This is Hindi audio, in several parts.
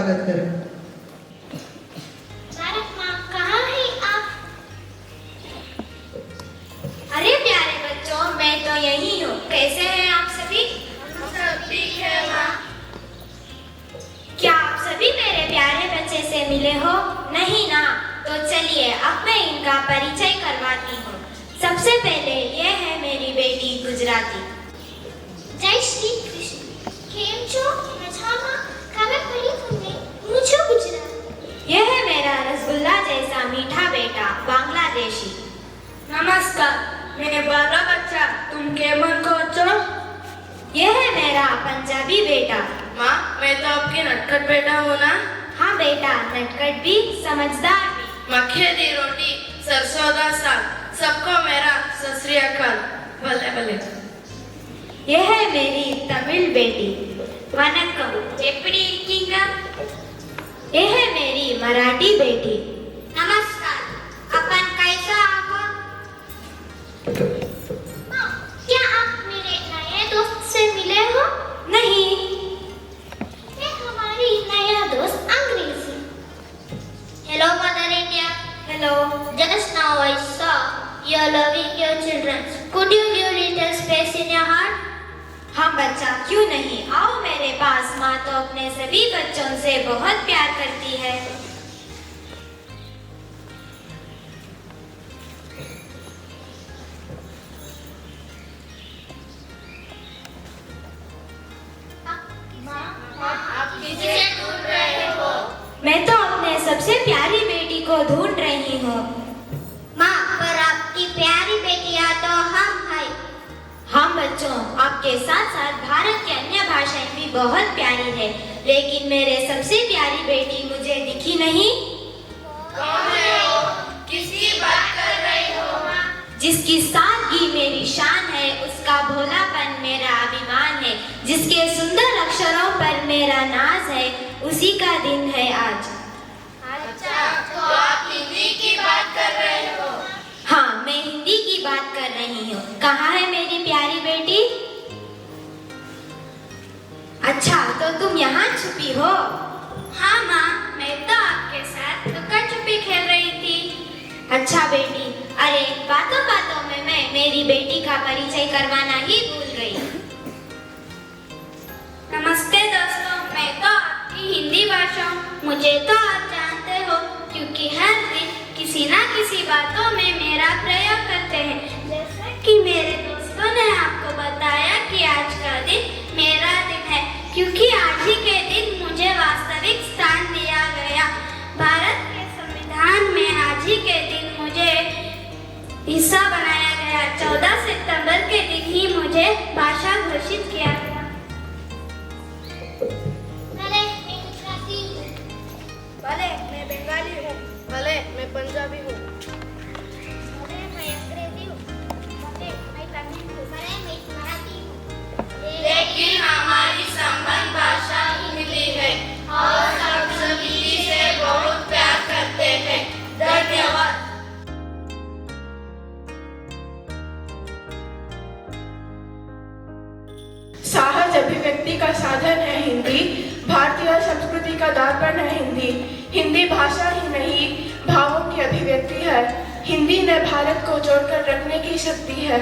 स्वागत करें। भारत माँ, कहाँ हैं आप? अरे प्यारे बच्चों, मैं तो यही हूँ। कैसे हैं आप सभी? सब ठीक है माँ। क्या आप सभी मेरे प्यारे बच्चे से मिले हो? नहीं ना? तो चलिए अब मैं इनका परिचय करवाती हूँ। सबसे पहले ये है मेरी बेटी गुजराती। जय श्री कृष्ण। केम छो? मजामा? खबर पड़ी तुमने? मुझे गुजरात। यह है मेरा रसगुल्ला जैसा मीठा बेटा बांग्लादेशी। नमस्कार, मैं बारा बच्चा, तुम केमन को छो? यह है मेरा पंजाबी बेटा। माँ, मैं तो आपकी नटखट बेटा हूँ ना? हाँ बेटा, नटखट भी समझदार भी। मक्खे दी रोटी, सरसों दा साग, सबको मेरा सत श्री अकाल। भले भले। यह है मेरी तमिल बेटी वनक्कम एप्पड़ी इरुक्कींगा। यह है मेरी मराठी बेटी। नमस्कार, अपन कैसा आप? क्या आप मेरे नए दोस्त से मिले हो? नहीं। ये हमारी नया दोस्त अंग्रेजी। Hello Mother India. Hello. Just now I saw you loving your children. Could you give little space in your heart? हाँ बच्चा, क्यों नहीं, आओ मेरे पास। माँ तो अपने सभी बच्चों से बहुत प्यार करती है। आप किसे ढूंढ रहे हो? मैं तो अपने सबसे प्यारी बेटी को ढूंढ रही हूँ। माँ, पर आपकी प्यारी बेटियाँ तो हम हैं। हाँ बच्चों, आपके साथ साथ भारत की अन्य भाषाएं भी बहुत प्यारी है, लेकिन मेरे सबसे प्यारी बेटी मुझे दिखी नहीं। कौन है वो? किसकी बात कर रही हो माँ? जिसकी सादगी मेरी शान है, उसका भोलापन मेरा अभिमान है, जिसके सुंदर अक्षरों पर मेरा नाज है, उसी का दिन है आज। अच्छा, तो आप हिंदी की बात कर रहे हो? हाँ, मैं हिंदी की बात कर रही हूँ। कहाँ है मेरी प्यारी बेटी? अच्छा, तो तुम यहाँ छुपी हो? हाँ माँ, मैं तो आपके साथ लुका छुपी खेल रही थी। अच्छा बेटी, अरे बातों बातों में मैं मेरी बेटी का परिचय करवाना ही भूल गई। नमस्ते दोस्तों, मैं तो आपकी हिंदी भाषा हूँ। मुझे तो आप जानते हो, क्योंकि हर दिन किसी ना किसी बातों में मेरा प्रयोग करते हैं। जैसे कि मेरे दोस्तों ने आपको बताया कि आज का दिन मेरा दिन है, क्योंकि आज ही के दिन मुझे वास्तविक स्थान दिया गया। भारत के संविधान में आज ही के दिन मुझे हिस्सा बनाया गया। 14 सितंबर के दिन ही मुझे भाषा घोषित किया गया। भले मैं गुजराती हूँ। भले मैं बंगाली हूँ। भले मैं पंजाबी हूँ। भले मैं अंग्रेजी हूँ। भले मैं तमिल हूँ। भले मैं मराठी हूँ। लेकिन हमारी संबंध भाषा हिंदी है और हम सभी से बहुत प्यार करते हैं। धन्यवाद। सहज अभिव्यक्ति का साधन है हिंदी। भारतीय संस्कृति का दर्पण है हिंदी। हिंदी भाषा ही नहीं, भावों की अभिव्यक्ति है। हिंदी ने भारत को जोड़कर रखने की शक्ति है।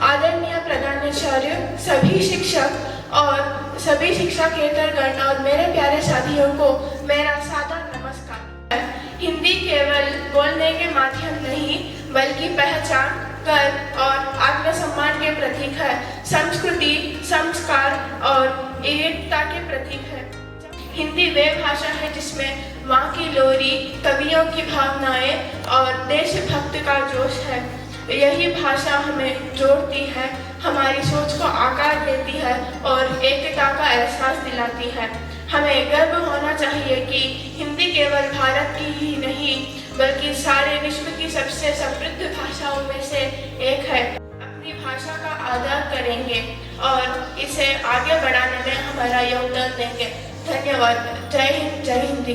आदरणीय प्रधानाचार्य, सभी शिक्षक और सभी शिक्षकेतरगण और मेरे प्यारे साथियों को मेरा सादर नमस्कार। हिंदी केवल बोलने के माध्यम नहीं, बल्कि पहचान, गर्व और आत्मसम्मान के प्रतीक है। संस्कृति, संस्कार और एकता के प्रतीक है। हिंदी वे भाषा है जिसमें माँ की लोरी, कवियों की भावनाएं और देशभक्त का जोश है। यही भाषा हमें जोड़ती है, हमारी सोच को आकार देती है और एकता का एहसास दिलाती है। हमें गर्व होना चाहिए कि हिंदी केवल भारत की ही नहीं, बल्कि सारे विश्व की सबसे समृद्ध भाषाओं में से एक है। अपनी भाषा का आदर करेंगे और इसे आगे बढ़ाने में हमारा योगदान देंगे। धन्यवाद। जय हिंद, जय हिंदी।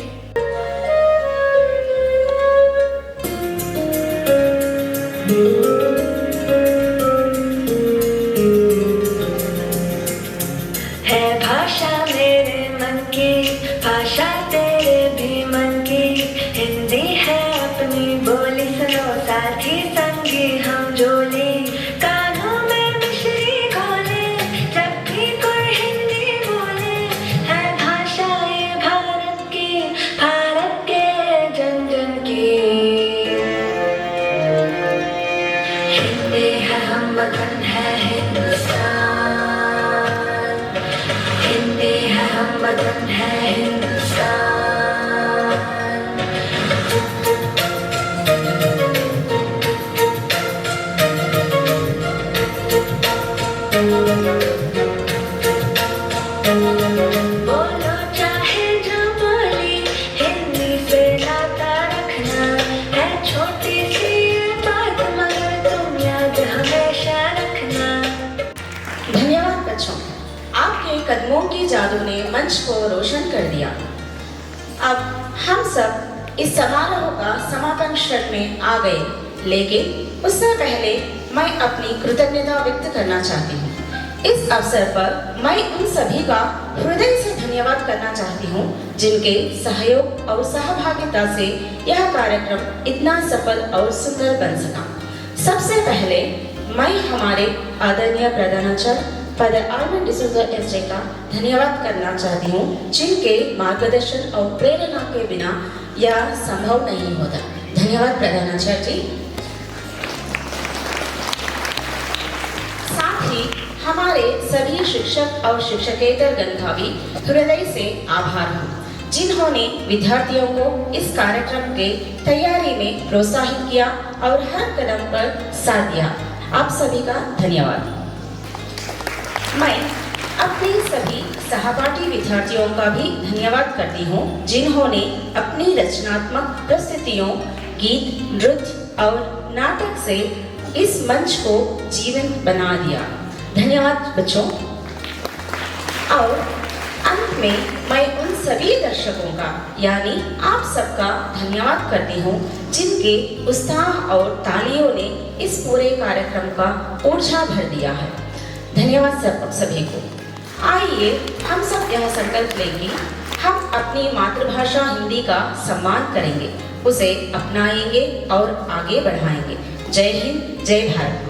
है भाषा मेरे मन की भाषा तेरे भी मन की, हिंदी है अपनी बोली सुनो साथी संगी हम जोली, कानों में मिश्री घोले जब भी कोई हिंदी बोले, है भाषा ये भारत के जन जन की। हिंदी है हम वतन है हिंदुस्तान, हिंदी है हम वतन है हिंदुस्तान। बोलो चाहे जो बोली हिंदी से नाता रखना, है छोटी सी ये बात मगर तुम याद हमेशा रखना। धन्यवाद बच्चों, आपके कदमों की जादू ने मंच को रोशन कर दिया। अब हम सब इस समारोह का समापन क्षण में आ गए, लेकिन उससे पहले मैं अपनी कृतज्ञता व्यक्त करना चाहती हूँ। इस अवसर पर मैं उन सभी का हृदय से धन्यवाद करना चाहती हूँ जिनके सहयोग और सहभागिता से यह कार्यक्रम इतना सफल और सुंदर बन सका। सबसे पहले मैं हमारे आदरणीय प्रधानाचार्य फादर आर्मन डिसूजा एसजे का धन्यवाद करना चाहती हूँ, जिनके मार्गदर्शन और प्रेरणा के बिना यह संभव नहीं होता। धन्यवाद प्रधानाचार्य जी। साथ ही हमारे सभी शिक्षक और शिक्षकेतर गण का भी हृदय से आभार हूँ, जिन्होंने विद्यार्थियों को इस कार्यक्रम के तैयारी में प्रोत्साहित किया और हर कदम पर साथ दिया। आप सभी का धन्यवाद। मैं अपने सभी सहपाठी विद्यार्थियों का भी धन्यवाद करती हूँ, जिन्होंने अपनी रचनात्मक प्रस्तुतियों, गीत, नृत्य और नाटक से इस मंच को जीवंत बना दिया। धन्यवाद बच्चों। और अंत में मैं उन सभी दर्शकों का यानी आप सबका धन्यवाद करती हूँ, जिनके उत्साह और तालियों ने इस पूरे कार्यक्रम का ऊर्जा भर दिया है। धन्यवाद सभी को। आइए हम सब यह संकल्प लेंगे, हम अपनी मातृभाषा हिंदी का सम्मान करेंगे, उसे अपनाएंगे और आगे बढ़ाएंगे। जय हिंद, जय भारत।